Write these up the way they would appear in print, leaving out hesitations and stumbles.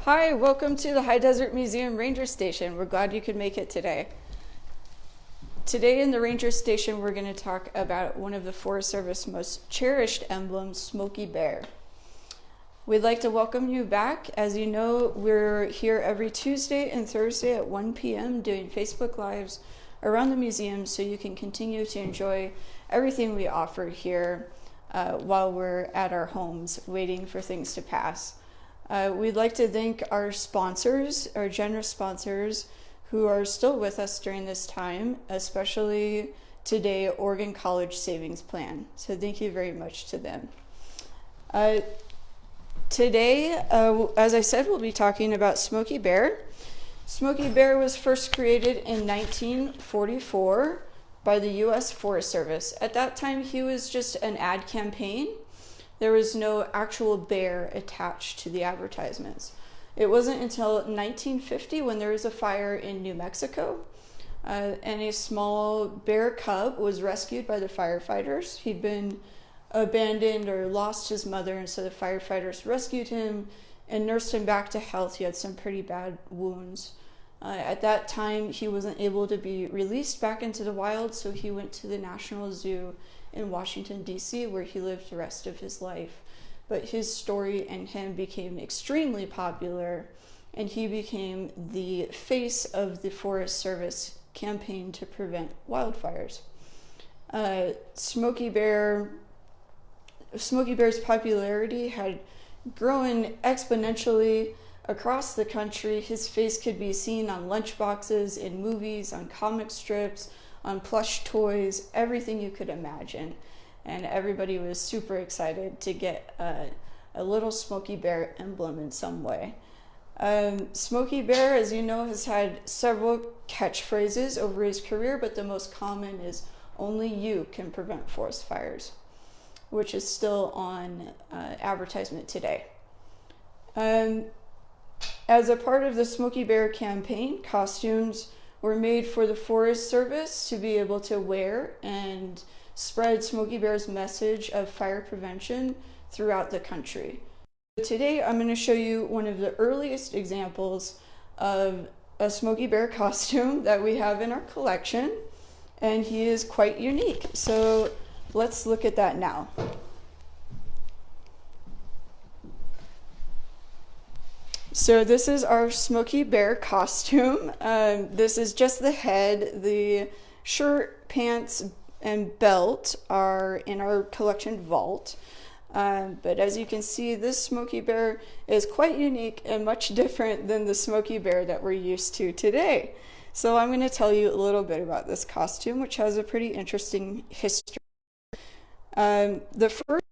Hi, welcome to the High Desert Museum Ranger Station. We're glad you could make it today. Today in the Ranger Station, we're going to talk about one of the Forest Service most cherished emblems, Smokey Bear. We'd like to welcome you back. As you know, we're here every Tuesday and Thursday at 1 p.m. doing Facebook Lives around the museum so you can continue to enjoy everything we offer here while we're at our homes waiting for things to pass. We'd like to thank our sponsors, our generous sponsors who are still with us during this time, especially today, Oregon College Savings Plan. So thank you very much to them. Today, as I said, we'll be talking about Smokey Bear. Smokey Bear was first created in 1944 by the U.S. Forest Service. At that time, he was just an ad campaign. There was no actual bear attached to the advertisements. It wasn't until 1950 when there was a fire in New Mexico and a small bear cub was rescued by the firefighters. He'd been abandoned or lost his mother, and so the firefighters rescued him and nursed him back to health. He had some pretty bad wounds. At that time, he wasn't able to be released back into the wild, so he went to the National Zoo in Washington, D.C., where he lived the rest of his life. But his story and him became extremely popular, and he became the face of the Forest Service campaign to prevent wildfires. Smokey Bear's popularity had grown exponentially across the country. His face could be seen on lunchboxes, in movies, on comic strips, on plush toys, everything you could imagine. And everybody was super excited to get a little Smokey Bear emblem in some way. Smokey Bear, as you know, has had several catchphrases over his career, but the most common is "Only you can prevent forest fires," which is still on advertisement today. As a part of the Smokey Bear campaign, costumes were made for the Forest Service to be able to wear and spread Smokey Bear's message of fire prevention throughout the country. Today, I'm going to show you one of the earliest examples of a Smokey Bear costume that we have in our collection, and he is quite unique. So let's look at that now. So this is our Smokey Bear costume. This is just the head. The shirt, pants, and belt are in our collection vault. But as you can see, this Smokey Bear is quite unique and much different than the Smokey Bear that we're used to today. So I'm going to tell you a little bit about this costume, which has a pretty interesting history. The first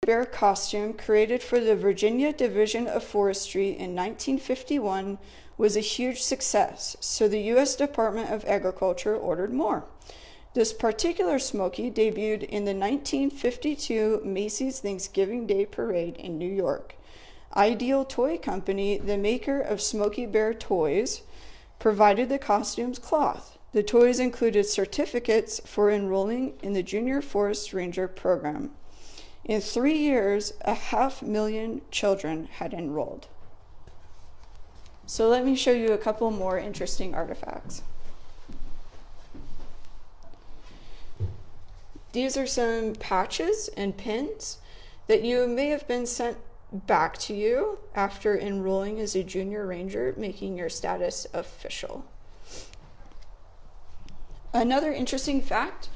bear costume, created for the Virginia Division of Forestry in 1951, was a huge success, so the U.S. Department of Agriculture ordered more. This particular Smokey debuted in the 1952 Macy's Thanksgiving Day Parade in New York. Ideal Toy Company, the maker of Smokey Bear toys, provided the costume's cloth. The toys included certificates for enrolling in the Junior Forest Ranger program. In 3 years, 500,000 children had enrolled. So let me show you a couple more interesting artifacts. These are some patches and pins that you may have been sent back to you after enrolling as a junior ranger, making your status official. Another interesting fact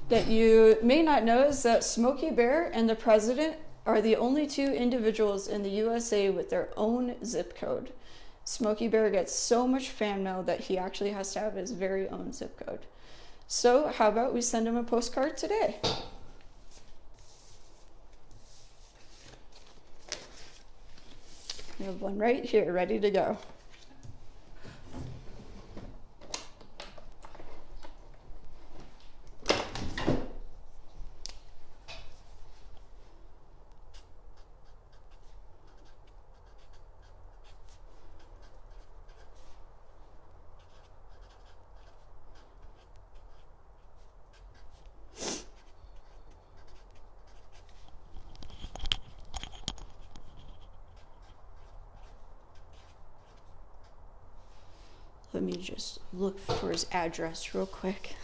that you may not know is that Smokey Bear and the president are the only two individuals in the USA with their own zip code. Smokey Bear gets so much fan mail that he actually has to have his very own zip code. So how about we send him a postcard today? We have one right here, ready to go. Let me just look for his address real quick.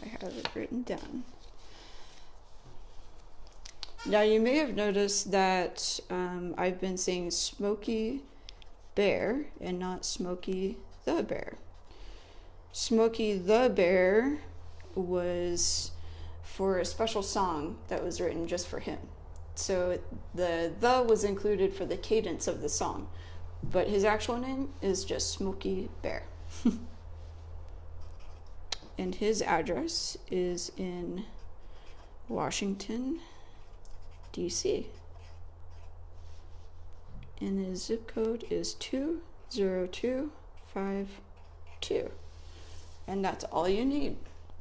I have it written down. Now you may have noticed that I've been saying Smokey Bear and not Smokey the Bear. Smokey the Bear was for a special song that was written just for him. So the was included for the cadence of the song, but his actual name is just Smokey Bear. And his address is in Washington, D.C. And his zip code is 20252. And that's all you need.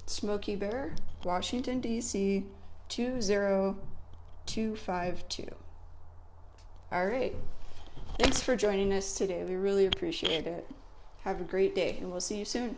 Smokey Bear, Washington, D.C. 20252. All right. Thanks for joining us today. We really appreciate it. Have a great day, and we'll see you soon.